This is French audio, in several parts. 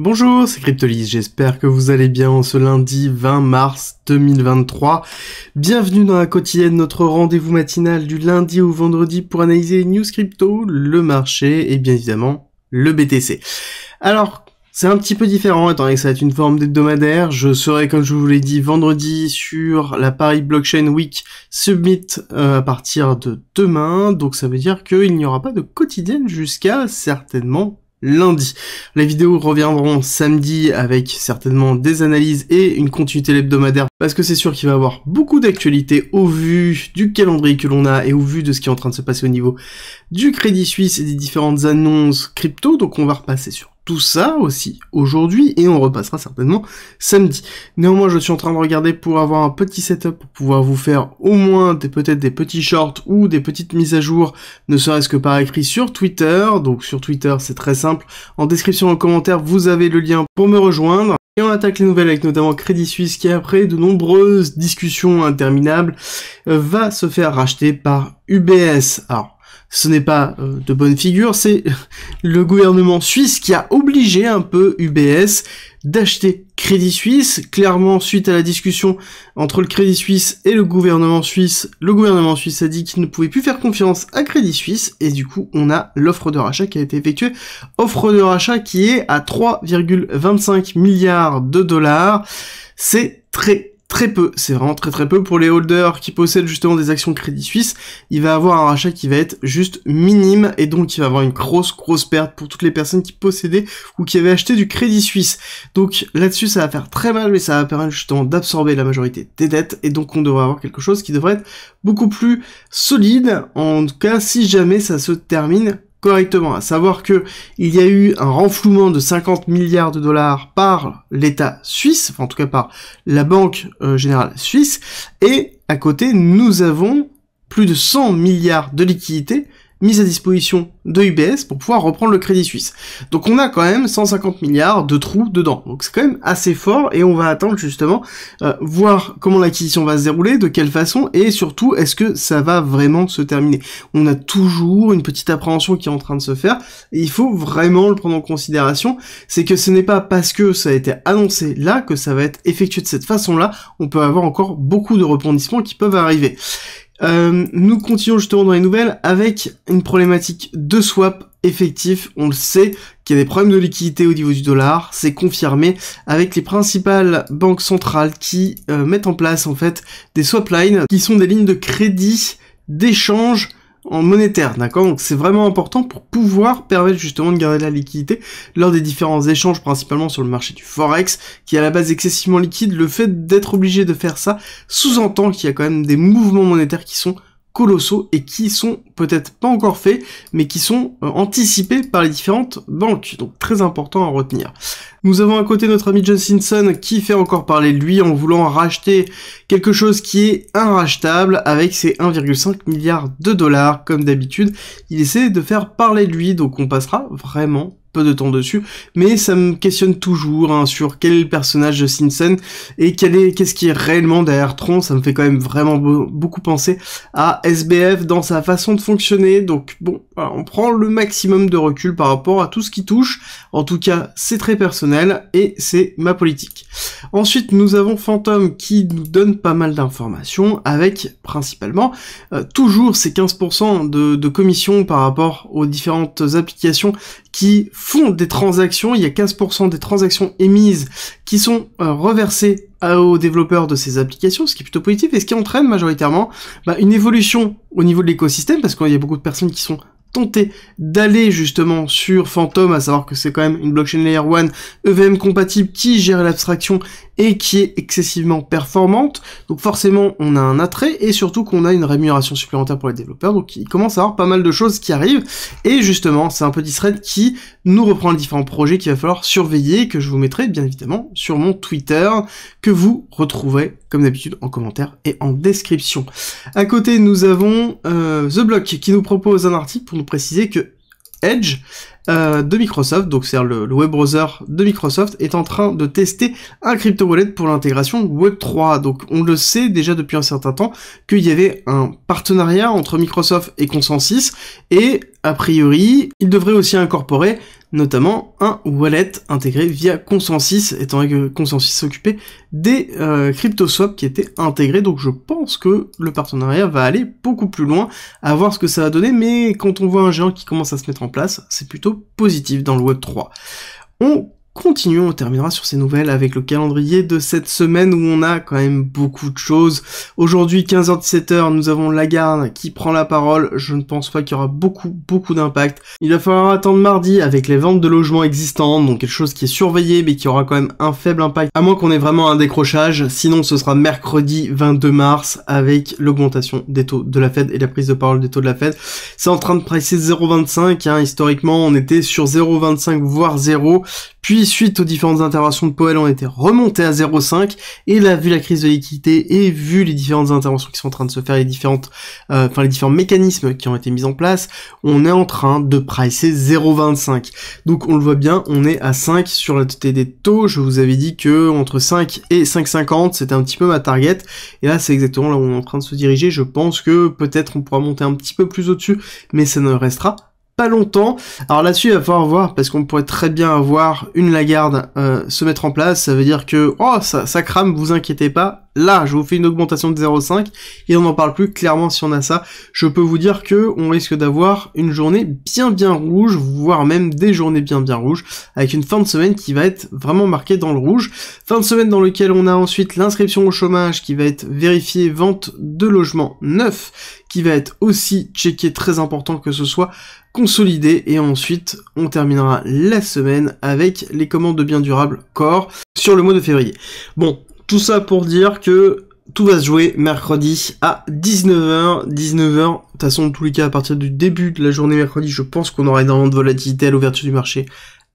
Bonjour, c'est Cryptolis, j'espère que vous allez bien en ce lundi 20 mars 2023. Bienvenue dans la quotidienne, notre rendez-vous matinal du lundi au vendredi pour analyser les news crypto, le marché et bien évidemment le BTC. Alors, c'est un petit peu différent étant donné que ça va être une forme d'hebdomadaire. Je serai, comme je vous l'ai dit, vendredi sur la Paris Blockchain Week Summit à partir de demain. Donc ça veut dire qu'il n'y aura pas de quotidienne jusqu'à certainement lundi. Les vidéos reviendront samedi avec certainement des analyses et une continuité hebdomadaire parce que c'est sûr qu'il va y avoir beaucoup d'actualités au vu du calendrier que l'on a et au vu de ce qui est en train de se passer au niveau du Crédit Suisse et des différentes annonces crypto. Donc on va repasser sur tout ça aussi aujourd'hui et on repassera certainement samedi. Néanmoins, je suis en train de regarder pour avoir un petit setup pour pouvoir vous faire au moins peut-être des petits shorts ou des petites mises à jour, ne serait-ce que par écrit sur Twitter. Donc sur Twitter, c'est très simple. En description, en commentaire, vous avez le lien pour me rejoindre. Et on attaque les nouvelles avec notamment Crédit Suisse qui, après de nombreuses discussions interminables, va se faire racheter par UBS. Alors, ce n'est pas de bonne figure, c'est le gouvernement suisse qui a obligé un peu UBS d'acheter Crédit Suisse. Clairement, suite à la discussion entre le Crédit Suisse et le gouvernement suisse a dit qu'il ne pouvait plus faire confiance à Crédit Suisse, et du coup, on a l'offre de rachat qui a été effectuée. Offre de rachat qui est à 3,25 milliards de dollars. C'est très peu, c'est vraiment très peu pour les holders qui possèdent justement des actions Crédit Suisse. Il va avoir un rachat qui va être juste minime et donc il va avoir une grosse perte pour toutes les personnes qui possédaient ou qui avaient acheté du Crédit Suisse. Donc là-dessus ça va faire très mal, mais ça va permettre justement d'absorber la majorité des dettes et donc on devrait avoir quelque chose qui devrait être beaucoup plus solide, en tout cas si jamais ça se termine correctement, à savoir que il y a eu un renflouement de 50 milliards de dollars par l'État suisse, enfin en tout cas par la Banque Générale Suisse, et à côté nous avons plus de 100 milliards de liquidités mises à disposition de UBS pour pouvoir reprendre le Crédit Suisse. Donc on a quand même 150 milliards de trous dedans. Donc c'est quand même assez fort et on va attendre justement voir comment l'acquisition va se dérouler, de quelle façon et surtout est-ce que ça va vraiment se terminer. On a toujours une petite appréhension qui est en train de se faire et il faut vraiment le prendre en considération. C'est que ce n'est pas parce que ça a été annoncé là que ça va être effectué de cette façon-là. On peut avoir encore beaucoup de rebondissements qui peuvent arriver. Nous continuons justement dans les nouvelles avec une problématique de swap effectif. On le sait qu'il y a des problèmes de liquidité au niveau du dollar, c'est confirmé avec les principales banques centrales qui mettent en place en fait des swap lines qui sont des lignes de crédit d'échange en monétaire, d'accord? Donc c'est vraiment important pour pouvoir permettre justement de garder de la liquidité lors des différents échanges, principalement sur le marché du Forex, qui est à la base excessivement liquide. Le fait d'être obligé de faire ça sous-entend qu'il y a quand même des mouvements monétaires qui sont colossaux et qui sont peut-être pas encore faits, mais qui sont anticipés par les différentes banques. Donc très important à retenir. Nous avons à côté notre ami John Simpson qui fait encore parler de lui en voulant racheter quelque chose qui est inrachetable avec ses 1,5 milliard de dollars. Comme d'habitude, il essaie de faire parler de lui, donc on passera vraiment peu de temps dessus, mais ça me questionne toujours sur quel est le personnage de Simpson et qu'est-ce qui est réellement derrière Tron. Ça me fait quand même vraiment beaucoup penser à SBF dans sa façon de fonctionner. Donc bon, voilà, on prend le maximum de recul par rapport à tout ce qui touche. En tout cas, c'est très personnel et c'est ma politique. Ensuite, nous avons Phantom qui nous donne pas mal d'informations avec principalement toujours ces 15% de commission par rapport aux différentes applications qui font des transactions. Il y a 15% des transactions émises qui sont reversées aux développeurs de ces applications, ce qui est plutôt positif et ce qui entraîne majoritairement une évolution au niveau de l'écosystème, parce qu'il y a beaucoup de personnes qui sont tentées d'aller justement sur Phantom, à savoir que c'est quand même une blockchain layer 1 EVM compatible qui gère l'abstraction et qui est excessivement performante. Donc forcément on a un attrait et surtout qu'on a une rémunération supplémentaire pour les développeurs. Donc il commence à avoir pas mal de choses qui arrivent et justement c'est un petit thread qui nous reprend les différents projets qu'il va falloir surveiller, que je vous mettrai bien évidemment sur mon Twitter, que vous retrouverez comme d'habitude en commentaire et en description. À côté nous avons The Block qui nous propose un article pour nous préciser que Edge de Microsoft, donc c'est le web browser de Microsoft, est en train de tester un crypto wallet pour l'intégration Web3. Donc on le sait déjà depuis un certain temps qu'il y avait un partenariat entre Microsoft et Consensus, et a priori il devrait aussi incorporer notamment un wallet intégré via Consensus, étant donné que Consensus s'occupait des CryptoSwap qui étaient intégrés, donc je pense que le partenariat va aller beaucoup plus loin, à voir ce que ça va donner, mais quand on voit un géant qui commence à se mettre en place, c'est plutôt positif dans le Web3. Continuons, on terminera sur ces nouvelles avec le calendrier de cette semaine où on a quand même beaucoup de choses. Aujourd'hui, 15h-17h, nous avons Lagarde qui prend la parole. Je ne pense pas qu'il y aura beaucoup d'impact. Il va falloir attendre mardi avec les ventes de logements existants, donc quelque chose qui est surveillé mais qui aura quand même un faible impact, à moins qu'on ait vraiment un décrochage. Sinon, ce sera mercredi 22 mars avec l'augmentation des taux de la Fed et la prise de parole des taux de la Fed. C'est en train de pricer 0,25, hein. Historiquement, on était sur 0,25 voire 0. Puis, suite aux différentes interventions de Powell, on était remonté à 0,5, et là, vu la crise de liquidité, et vu les différentes interventions qui sont en train de se faire, les différents mécanismes qui ont été mis en place, on est en train de pricer 0,25. Donc, on le voit bien, on est à 5 sur la totalité des taux. Je vous avais dit que entre 5 et 5,50, c'était un petit peu ma target, et là, c'est exactement là où on est en train de se diriger. Je pense que peut-être on pourra monter un petit peu plus au-dessus, mais ça ne restera pas longtemps. Alors là-dessus, il va falloir voir, parce qu'on pourrait très bien avoir une Lagarde se mettre en place. Ça veut dire que, oh, ça crame, vous inquiétez pas. Là, je vous fais une augmentation de 0,5 et on n'en parle plus. Clairement, si on a ça, je peux vous dire que on risque d'avoir une journée bien rouge, voire même des journées bien rouges, avec une fin de semaine qui va être vraiment marquée dans le rouge. Fin de semaine dans lequel on a ensuite l'inscription au chômage qui va être vérifiée, vente de logements neufs, qui va être aussi checké, très important que ce soit consolidé, et ensuite on terminera la semaine avec les commandes de biens durables Core sur le mois de février. Bon, tout ça pour dire que tout va se jouer mercredi à 19h. De toute façon, en tous les cas, à partir du début de la journée mercredi, je pense qu'on aura énormément de volatilité à l'ouverture du marché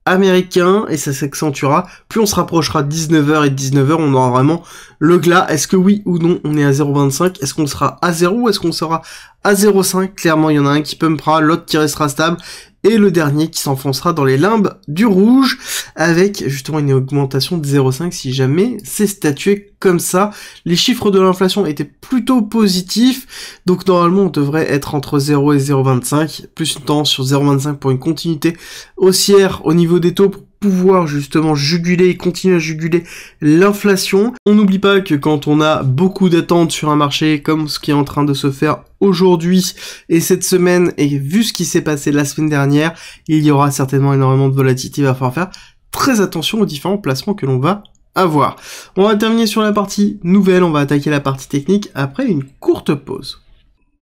américain, et ça s'accentuera. Plus on se rapprochera de 19h, et de 19h, on aura vraiment le glas. Est-ce que oui ou non, on est à 0,25? Est-ce qu'on sera à 0 ou est-ce qu'on sera à 0,5? Clairement, il y en a un qui pumpera, l'autre qui restera stable, et le dernier qui s'enfoncera dans les limbes du rouge, avec justement une augmentation de 0,5 si jamais c'est statué comme ça. Les chiffres de l'inflation étaient plutôt positifs, donc normalement on devrait être entre 0 et 0,25, plus une tendance sur 0,25 pour une continuité haussière au niveau des taux, pour pouvoir justement juguler et continuer à juguler l'inflation. On n'oublie pas que quand on a beaucoup d'attentes sur un marché comme ce qui est en train de se faire aujourd'hui et cette semaine, et vu ce qui s'est passé la semaine dernière, il y aura certainement énormément de volatilité. Il va falloir faire très attention aux différents placements que l'on va avoir. On va terminer sur la partie nouvelle, on va attaquer la partie technique après une courte pause.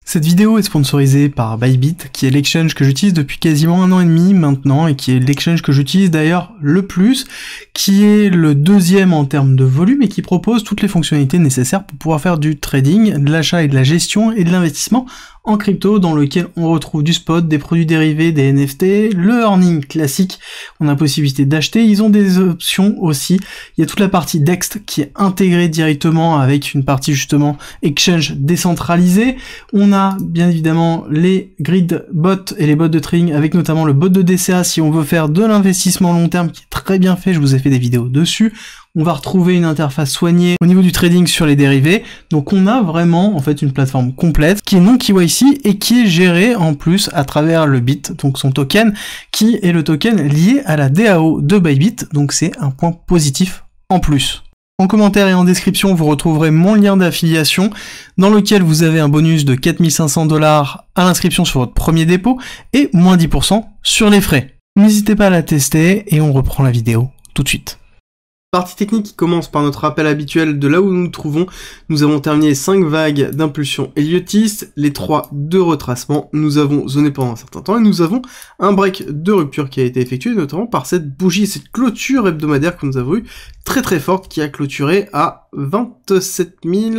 Cette vidéo est sponsorisée par Bybit, qui est l'exchange que j'utilise depuis quasiment 1 an et demi maintenant, et qui est l'exchange que j'utilise d'ailleurs le plus, qui est le deuxième en termes de volume, et qui propose toutes les fonctionnalités nécessaires pour pouvoir faire du trading, de l'achat et de la gestion, et de l'investissement en crypto, dans lequel on retrouve du spot, des produits dérivés, des NFT, le earning classique, on a la possibilité d'acheter. Ils ont des options aussi, il y a toute la partie DEX qui est intégrée directement avec une partie justement exchange décentralisée. On a bien évidemment les grid bots et les bots de trading, avec notamment le bot de DCA si on veut faire de l'investissement long terme, qui est très bien fait, je vous ai fait des vidéos dessus. On va retrouver une interface soignée au niveau du trading sur les dérivés. Donc on a vraiment en fait une plateforme complète qui est non KYC et qui est gérée en plus à travers le BIT, donc son token, qui est le token lié à la DAO de Bybit. Donc c'est un point positif en plus. En commentaire et en description, vous retrouverez mon lien d'affiliation dans lequel vous avez un bonus de 4500 $ à l'inscription sur votre premier dépôt et moins 10% sur les frais. N'hésitez pas à la tester et on reprend la vidéo tout de suite. Partie technique qui commence par notre rappel habituel de là où nous nous trouvons. Nous avons terminé 5 vagues d'impulsion Elliotiste, les 3 de retracement. Nous avons zoné pendant un certain temps et nous avons un break de rupture qui a été effectué notamment par cette bougie, cette clôture hebdomadaire que nous avons eu très forte, qui a clôturé à 27 000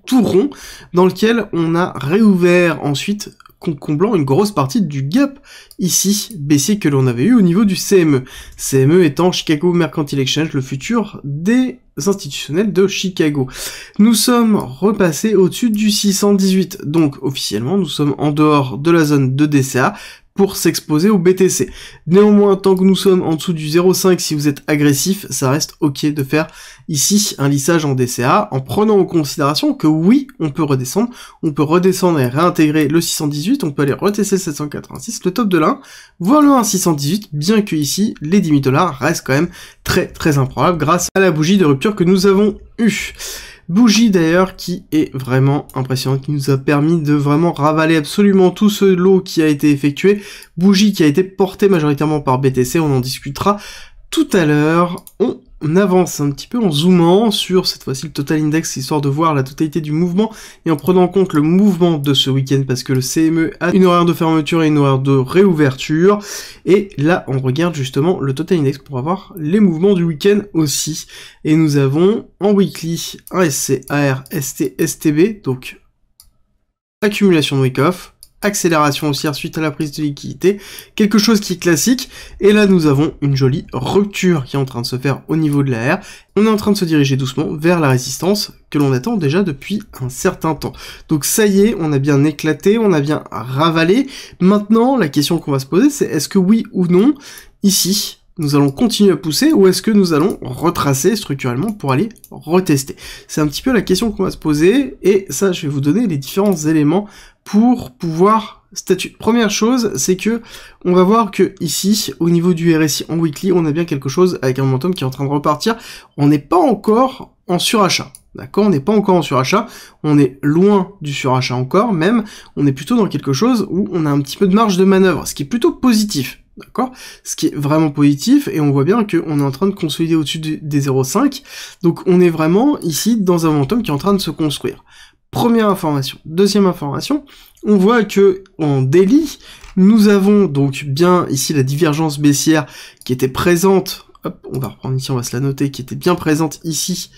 tout rond, dans lequel on a réouvert ensuite, comblant une grosse partie du gap ici, baissier que l'on avait eu au niveau du CME. CME étant Chicago Mercantile Exchange, le futur des institutionnels de Chicago. Nous sommes repassés au-dessus du 618, donc officiellement nous sommes en dehors de la zone de DCA. pour s'exposer au BTC. Néanmoins, tant que nous sommes en dessous du 0,5, si vous êtes agressif, ça reste ok de faire ici un lissage en DCA, en prenant en considération que oui, on peut redescendre et réintégrer le 618, on peut aller retester le 786, le top de l'1, voire le 1,618, bien que ici, les 10 000 $ restent quand même très très improbables grâce à la bougie de rupture que nous avons eue. Bougie d'ailleurs qui est vraiment impressionnante, qui nous a permis de vraiment ravaler absolument tout ce lot qui a été effectué. Bougie qui a été portée majoritairement par BTC, on en discutera tout à l'heure. On avance un petit peu en zoomant sur cette fois-ci le total index, histoire de voir la totalité du mouvement et en prenant en compte le mouvement de ce week-end parce que le CME a une horaire de fermeture et une horaire de réouverture. Et là, on regarde justement le total index pour avoir les mouvements du week-end aussi. Et nous avons en weekly un SC, AR, ST, STB, donc accumulation de week-off, accélération haussière suite à la prise de liquidité, quelque chose qui est classique, et là nous avons une jolie rupture qui est en train de se faire au niveau de la R. On est en train de se diriger doucement vers la résistance que l'on attend déjà depuis un certain temps. Donc ça y est, on a bien éclaté, on a bien ravalé. Maintenant, la question qu'on va se poser, c'est est-ce que oui ou non, ici, nous allons continuer à pousser ou est-ce que nous allons retracer structurellement pour aller retester? C'est un petit peu la question qu'on va se poser, et ça, je vais vous donner les différents éléments pour pouvoir statuer. Première chose, c'est que on va voir que ici, au niveau du RSI en weekly, on a bien quelque chose avec un momentum qui est en train de repartir. On n'est pas encore en surachat. D'accord, on n'est pas encore en surachat, on est loin du surachat encore, même, on est plutôt dans quelque chose où on a un petit peu de marge de manœuvre, ce qui est plutôt positif. D'accord, ce qui est vraiment positif, et on voit bien qu'on est en train de consolider au-dessus des 0,5, donc on est vraiment ici dans un momentum qui est en train de se construire. Première information. Deuxième information, on voit que en daily, nous avons donc bien ici la divergence baissière qui était présente, hop, on va reprendre ici, on va se la noter, qui était bien présente ici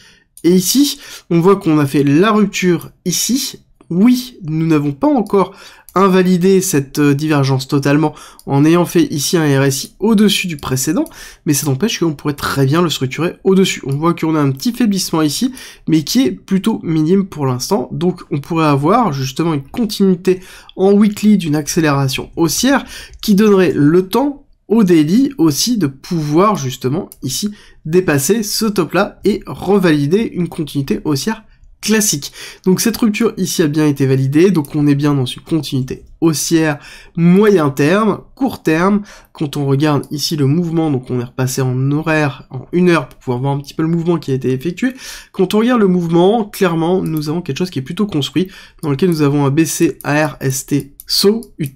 et ici. On voit qu'on a fait la rupture ici. Oui, nous n'avons pas encore invalidé cette divergence totalement en ayant fait ici un RSI au-dessus du précédent, mais ça n'empêche qu'on pourrait très bien le structurer au-dessus. On voit qu'on a un petit faiblissement ici, mais qui est plutôt minime pour l'instant, donc on pourrait avoir justement une continuité en weekly d'une accélération haussière qui donnerait le temps au daily aussi de pouvoir justement ici dépasser ce top-là et revalider une continuité haussière classique. Donc cette rupture ici a bien été validée, donc on est bien dans une continuité haussière moyen terme, court terme. Quand on regarde ici le mouvement, donc on est repassé en horaire, en 1 heure pour pouvoir voir un petit peu le mouvement qui a été effectué. Quand on regarde le mouvement, clairement nous avons quelque chose qui est plutôt construit, dans lequel nous avons un BC, AR, ST, SO, UT.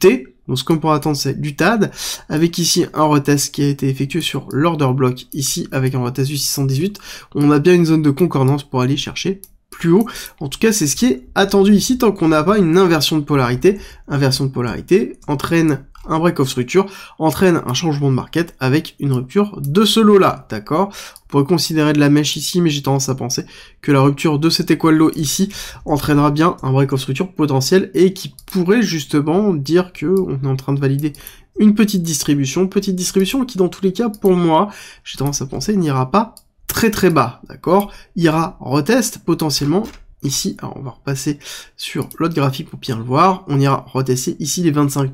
Donc ce qu'on pourra attendre, c'est du TAD, avec ici un retest qui a été effectué sur l'order block, ici avec un retest du 618. On a bien une zone de concordance pour aller chercher plus haut. En tout cas, c'est ce qui est attendu ici tant qu'on n'a pas une inversion de polarité. Inversion de polarité entraîne un break-off structure, entraîne un changement de market avec une rupture de ce lot-là, d'accord? On pourrait considérer de la mèche ici, mais j'ai tendance à penser que la rupture de cet équal low ici entraînera bien un break-off structure potentiel et qui pourrait justement dire que on est en train de valider une petite distribution qui dans tous les cas, pour moi, j'ai tendance à penser, n'ira pas très très bas, d'accord? Ira retest potentiellement ici, alors on va repasser sur l'autre graphique pour bien le voir, on ira retester ici les 25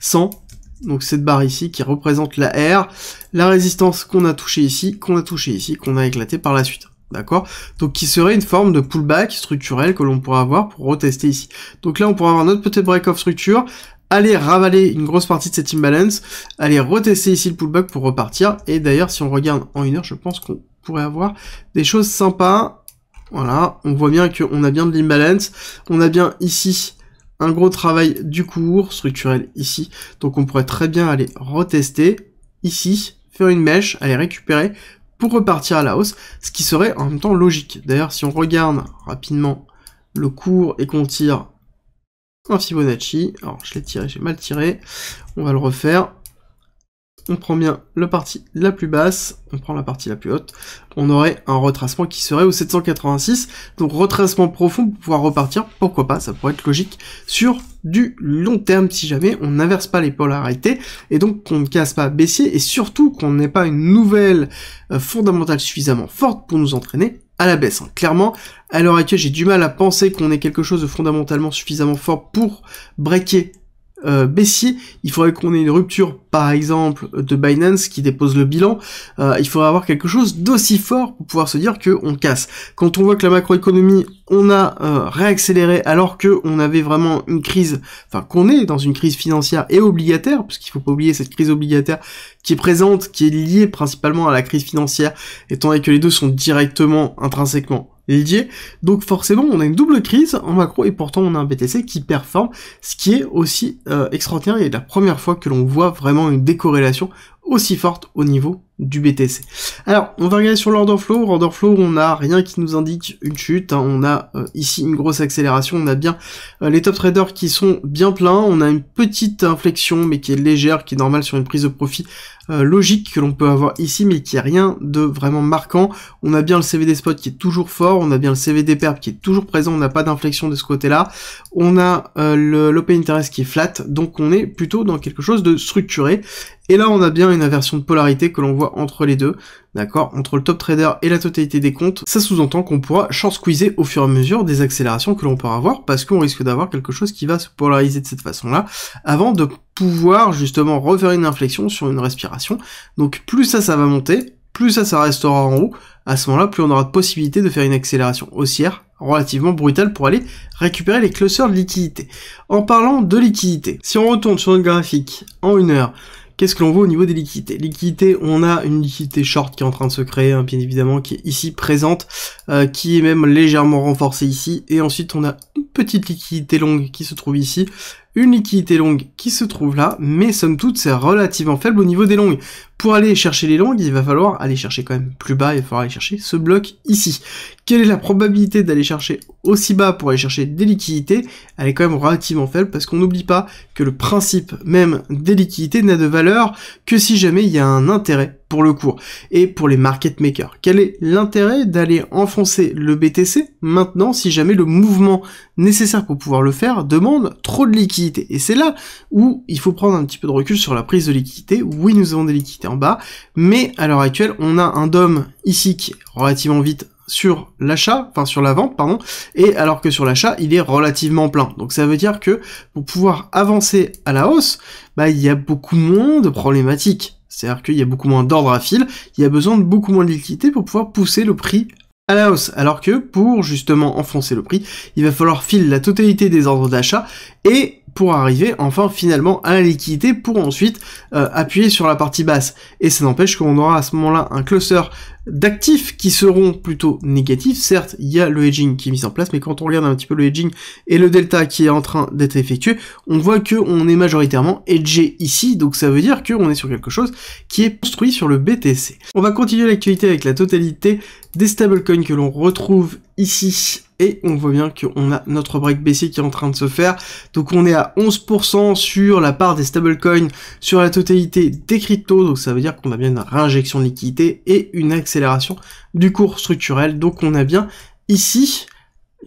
100, donc cette barre ici qui représente la R, la résistance qu'on a touché ici, qu'on a éclaté par la suite. D'accord? Donc qui serait une forme de pullback structurel que l'on pourra avoir pour retester ici. Donc là on pourra avoir notre petit break-off structure, aller ravaler une grosse partie de cette imbalance, aller retester ici le pullback pour repartir, et d'ailleurs si on regarde en 1 heure, je pense qu'on pourrait avoir des choses sympas. Voilà, on voit bien qu'on a bien de l'imbalance, on a bien ici un gros travail du cours structurel ici, donc on pourrait très bien aller retester ici, faire une mèche, aller récupérer pour repartir à la hausse, ce qui serait en même temps logique. D'ailleurs, si on regarde rapidement le cours et qu'on tire un Fibonacci, alors je l'ai tiré, j'ai mal tiré, on va le refaire. On prend bien la partie la plus basse, on prend la partie la plus haute, on aurait un retracement qui serait au 786, donc retracement profond pour pouvoir repartir, pourquoi pas, ça pourrait être logique, sur du long terme si jamais on n'inverse pas les polarités, et donc qu'on ne casse pas baissier, et surtout qu'on n'ait pas une nouvelle fondamentale suffisamment forte pour nous entraîner à la baisse. Clairement, à l'heure actuelle, j'ai du mal à penser qu'on ait quelque chose de fondamentalement suffisamment fort pour breaker baissier, il faudrait qu'on ait une rupture, par exemple, de Binance qui dépose le bilan, il faudrait avoir quelque chose d'aussi fort pour pouvoir se dire qu'on casse. Quand on voit que la macroéconomie, on a réaccéléré alors que on avait vraiment une crise, enfin qu'on est dans une crise financière et obligataire, parce qu'il faut pas oublier cette crise obligataire qui est présente, qui est liée principalement à la crise financière, étant donné que les deux sont directement, intrinsèquement liés, donc forcément on a une double crise en macro et pourtant on a un BTC qui performe, ce qui est aussi extraordinaire et la première fois que l'on voit vraiment une décorrélation aussi forte au niveau du BTC. Alors, on va regarder sur l'order flow. Order flow, on n'a rien qui nous indique une chute, hein. On a ici une grosse accélération, on a bien les top traders qui sont bien pleins, on a une petite inflexion mais qui est légère, qui est normale sur une prise de profit logique que l'on peut avoir ici, mais qui est rien de vraiment marquant. On a bien le CVD spot qui est toujours fort, on a bien le CVD perp qui est toujours présent, on n'a pas d'inflexion de ce côté-là, on a l'open interest qui est flat, donc on est plutôt dans quelque chose de structuré. Et là, on a bien une inversion de polarité que l'on voit entre les deux, d'accord, entre le top trader et la totalité des comptes. Ça sous-entend qu'on pourra short squeezer au fur et à mesure des accélérations que l'on pourra avoir, parce qu'on risque d'avoir quelque chose qui va se polariser de cette façon-là, avant de pouvoir justement refaire une inflexion sur une respiration. Donc plus ça va monter, plus ça restera en haut. À ce moment-là, plus on aura de possibilité de faire une accélération haussière relativement brutale pour aller récupérer les clusters de liquidité. En parlant de liquidité, si on retourne sur notre graphique en 1 heure, qu'est-ce que l'on voit au niveau des liquidités? Liquidité, on a une liquidité short qui est en train de se créer, hein, bien évidemment, qui est ici présente, qui est même légèrement renforcée ici, et ensuite on a une petite liquidité longue qui se trouve ici, une liquidité longue qui se trouve là, mais somme toute c'est relativement faible au niveau des longues. Pour aller chercher les longues, il va falloir aller chercher quand même plus bas, il va falloir aller chercher ce bloc ici. Quelle est la probabilité d'aller chercher aussi bas pour aller chercher des liquidités? Elle est quand même relativement faible, parce qu'on n'oublie pas que le principe même des liquidités n'a de valeur que si jamais il y a un intérêt pour le cours et pour les market makers. Quel est l'intérêt d'aller enfoncer le BTC maintenant si jamais le mouvement nécessaire pour pouvoir le faire demande trop de liquidité? Et c'est là où il faut prendre un petit peu de recul sur la prise de liquidité. Oui, nous avons des liquidités en bas, mais à l'heure actuelle, on a un DOM ici qui est relativement vite sur l'achat, enfin sur la vente, pardon, et alors que sur l'achat, il est relativement plein. Donc ça veut dire que pour pouvoir avancer à la hausse, bah il y a beaucoup moins de problématiques. C'est-à-dire qu'il y a beaucoup moins d'ordre à fil, il y a besoin de beaucoup moins de liquidité pour pouvoir pousser le prix à la hausse. Alors que pour justement enfoncer le prix, il va falloir filer la totalité des ordres d'achat et pour arriver enfin finalement à la liquidité pour ensuite appuyer sur la partie basse. Et ça n'empêche qu'on aura à ce moment-là un cluster d'actifs qui seront plutôt négatifs. Certes, il y a le hedging qui est mis en place, mais quand on regarde un petit peu le hedging et le delta qui est en train d'être effectué, on voit que on est majoritairement hedgé ici, donc ça veut dire qu'on est sur quelque chose qui est construit sur le BTC. On va continuer l'actualité avec la totalité des stablecoins que l'on retrouve ici, et on voit bien qu'on a notre break baissier qui est en train de se faire, donc on est à 11% sur la part des stablecoins sur la totalité des cryptos, donc ça veut dire qu'on a bien une réinjection de liquidité et une accélération du cours structurel, donc on a bien ici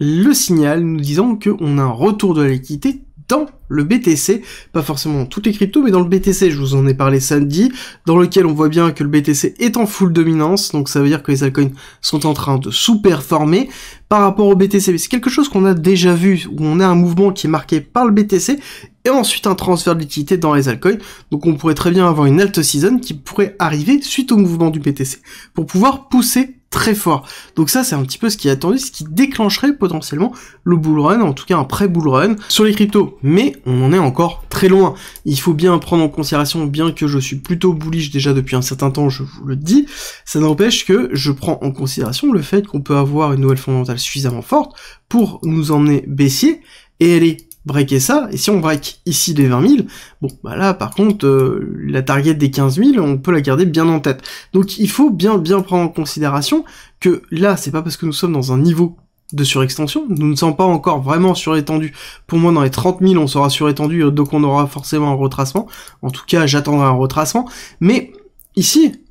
le signal nous disant qu'on a un retour de la liquidité dans le BTC, pas forcément dans toutes les cryptos, mais dans le BTC, je vous en ai parlé samedi, dans lequel on voit bien que le BTC est en full dominance, donc ça veut dire que les altcoins sont en train de sous-performer par rapport au BTC, mais c'est quelque chose qu'on a déjà vu, où on a un mouvement qui est marqué par le BTC, et ensuite un transfert de liquidité dans les altcoins, donc on pourrait très bien avoir une alt season qui pourrait arriver suite au mouvement du BTC, pour pouvoir pousser très fort. Donc ça c'est un petit peu ce qui est attendu, ce qui déclencherait potentiellement le bull run, en tout cas un pré-bull run sur les cryptos, mais on en est encore très loin. Il faut bien prendre en considération, bien que je suis plutôt bullish déjà depuis un certain temps, je vous le dis, ça n'empêche que je prends en considération le fait qu'on peut avoir une nouvelle fondamentale suffisamment forte pour nous emmener baissier et aller breaker ça, et si on break ici les 20 000, bon, bah là, par contre, la target des 15 000, on peut la garder bien en tête. Donc, il faut bien prendre en considération que là, c'est pas parce que nous sommes dans un niveau de surextension, nous ne sommes pas encore vraiment surétendus. Pour moi, dans les 30 000, on sera surétendu, donc on aura forcément un retracement. En tout cas, j'attendrai un retracement. Mais, ici,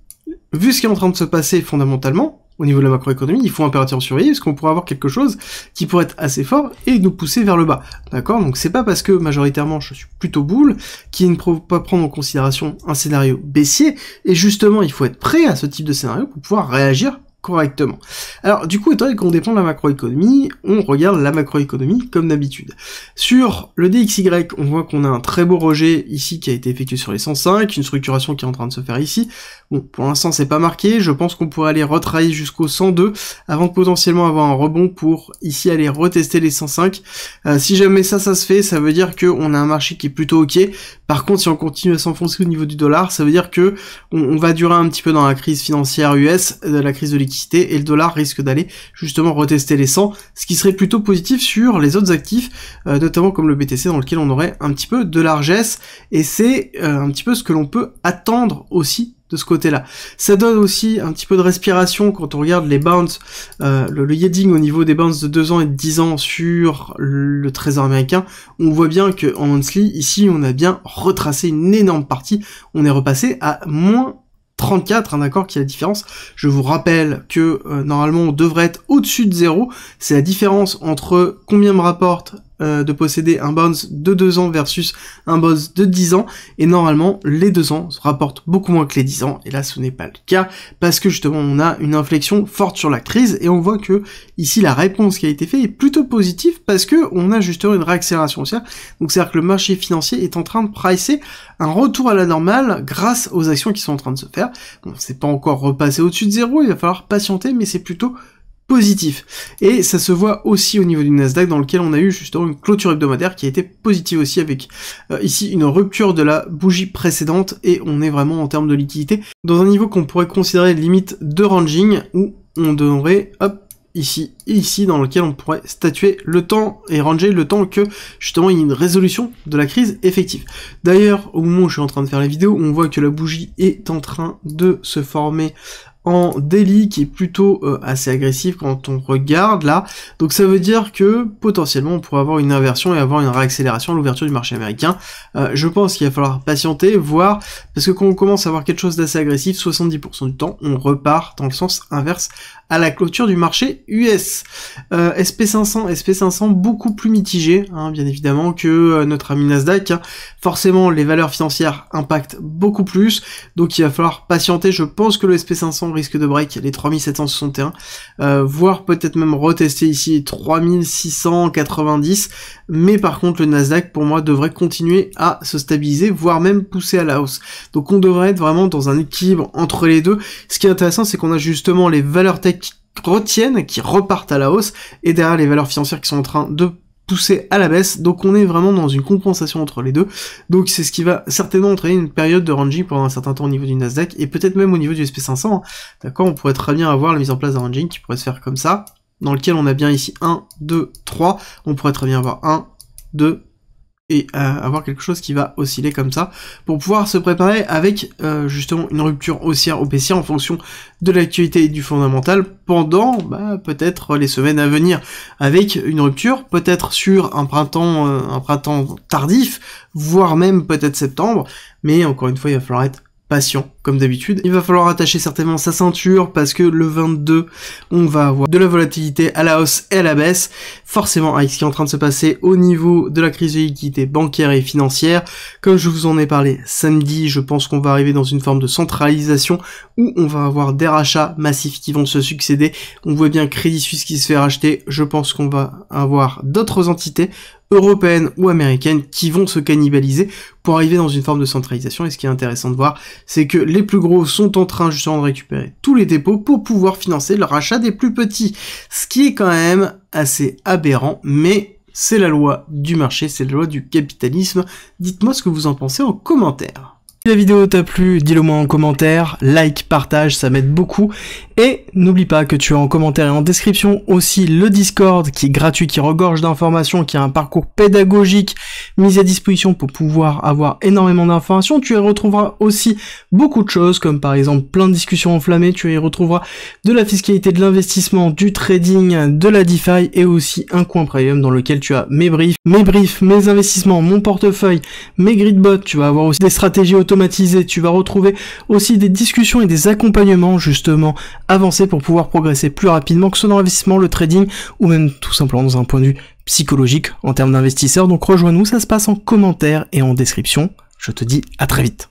vu ce qui est en train de se passer fondamentalement, au niveau de la macroéconomie, il faut impérativement surveiller, parce qu'on pourrait avoir quelque chose qui pourrait être assez fort et nous pousser vers le bas. D'accord? Donc c'est pas parce que majoritairement je suis plutôt bull qu'il ne faut pas prendre en considération un scénario baissier, et justement il faut être prêt à ce type de scénario pour pouvoir réagir correctement. Alors du coup, étant donné qu'on dépend de la macroéconomie, on regarde la macroéconomie comme d'habitude. Sur le DXY, on voit qu'on a un très beau rejet ici qui a été effectué sur les 105, une structuration qui est en train de se faire ici. Bon, pour l'instant c'est pas marqué, je pense qu'on pourrait aller retravailler jusqu'au 102 avant de potentiellement avoir un rebond pour ici aller retester les 105. Si jamais ça se fait, ça veut dire qu'on a un marché qui est plutôt ok. Par contre, si on continue à s'enfoncer au niveau du dollar, ça veut dire que on va durer un petit peu dans la crise financière US, la crise de liquidité, et le dollar risque d'aller justement retester les 100, ce qui serait plutôt positif sur les autres actifs, notamment comme le BTC dans lequel on aurait un petit peu de largesse, et c'est un petit peu ce que l'on peut attendre aussi de ce côté-là. Ça donne aussi un petit peu de respiration quand on regarde les bounce, le yielding au niveau des bounce de 2 ans et de 10 ans sur le trésor américain. On voit bien que en monthly, ici, on a bien retracé une énorme partie. On est repassé à moins 34, d'accord, qui est la différence. Je vous rappelle que normalement on devrait être au-dessus de 0. C'est la différence entre combien me rapporte de posséder un bounce de 2 ans versus un bounce de 10 ans, et normalement les 2 ans se rapportent beaucoup moins que les 10 ans, et là ce n'est pas le cas, parce que justement on a une inflexion forte sur la crise, et on voit que ici la réponse qui a été faite est plutôt positive, parce que on a justement une réaccélération haussière, donc c'est-à-dire que le marché financier est en train de pricer un retour à la normale grâce aux actions qui sont en train de se faire. Bon, c'est pas encore repassé au-dessus de 0, il va falloir patienter, mais c'est plutôt positif. Et ça se voit aussi au niveau du Nasdaq, dans lequel on a eu justement une clôture hebdomadaire qui a été positive aussi, avec ici une rupture de la bougie précédente, et on est vraiment en termes de liquidité dans un niveau qu'on pourrait considérer limite de ranging, où on devrait, hop, ici et ici, dans lequel on pourrait statuer le temps et ranger le temps que justement il y ait une résolution de la crise effective. D'ailleurs, au moment où je suis en train de faire la vidéo, on voit que la bougie est en train de se former en daily, qui est plutôt assez agressif quand on regarde là, donc ça veut dire que potentiellement on pourrait avoir une inversion et avoir une réaccélération à l'ouverture du marché américain. Je pense qu'il va falloir patienter, voir, parce que quand on commence à avoir quelque chose d'assez agressif, 70% du temps on repart dans le sens inverse à la clôture du marché US. SP500 beaucoup plus mitigé, hein, bien évidemment, que notre ami Nasdaq, hein. Forcément les valeurs financières impactent beaucoup plus, donc il va falloir patienter. Je pense que le SP500 risque de break les 3761, voire peut-être même retester ici 3690, mais par contre le Nasdaq pour moi devrait continuer à se stabiliser, voire même pousser à la hausse. Donc on devrait être vraiment dans un équilibre entre les deux. Ce qui est intéressant, c'est qu'on a justement les valeurs tech qui retiennent, qui repartent à la hausse, et derrière les valeurs financières qui sont en train de pousser à la baisse, donc on est vraiment dans une compensation entre les deux, donc c'est ce qui va certainement entraîner une période de ranging pendant un certain temps au niveau du Nasdaq, et peut-être même au niveau du SP500, hein. D'accord, on pourrait très bien avoir la mise en place d'un ranging qui pourrait se faire comme ça, dans lequel on a bien ici 1, 2, 3, on pourrait très bien avoir 1, 2, et avoir quelque chose qui va osciller comme ça, pour pouvoir se préparer avec justement une rupture haussière ou baissière en fonction de l'actualité et du fondamental pendant peut-être les semaines à venir, avec une rupture peut-être sur un printemps tardif, voire même peut-être septembre, mais encore une fois il va falloir être patient, comme d'habitude. Il va falloir attacher certainement sa ceinture, parce que le 22, on va avoir de la volatilité à la hausse et à la baisse, forcément avec ce qui est en train de se passer au niveau de la crise de liquidité bancaire et financière. Comme je vous en ai parlé samedi, je pense qu'on va arriver dans une forme de centralisation, où on va avoir des rachats massifs qui vont se succéder. On voit bien Crédit Suisse qui se fait racheter, je pense qu'on va avoir d'autres entités européennes ou américaines qui vont se cannibaliser pour arriver dans une forme de centralisation. Et ce qui est intéressant de voir, c'est que les plus gros sont en train justement de récupérer tous les dépôts pour pouvoir financer le rachat des plus petits, ce qui est quand même assez aberrant, mais c'est la loi du marché, c'est la loi du capitalisme. Dites-moi ce que vous en pensez en commentaire. Si la vidéo t'a plu, dis-le moi en commentaire, like, partage, ça m'aide beaucoup, et n'oublie pas que tu as en commentaire et en description aussi le Discord qui est gratuit, qui regorge d'informations, qui a un parcours pédagogique mis à disposition pour pouvoir avoir énormément d'informations. Tu y retrouveras aussi beaucoup de choses, comme par exemple plein de discussions enflammées, tu y retrouveras de la fiscalité, de l'investissement, du trading, de la DeFi, et aussi un coin premium dans lequel tu as mes briefs, mes investissements, mon portefeuille, mes gridbots, tu vas avoir aussi des stratégies automatisées, tu vas retrouver aussi des discussions et des accompagnements justement avancés pour pouvoir progresser plus rapidement, que ce soit dans l'investissement, le trading, ou même tout simplement dans un point de vue psychologique en termes d'investisseurs. Donc rejoins-nous, ça se passe en commentaire et en description. Je te dis à très vite.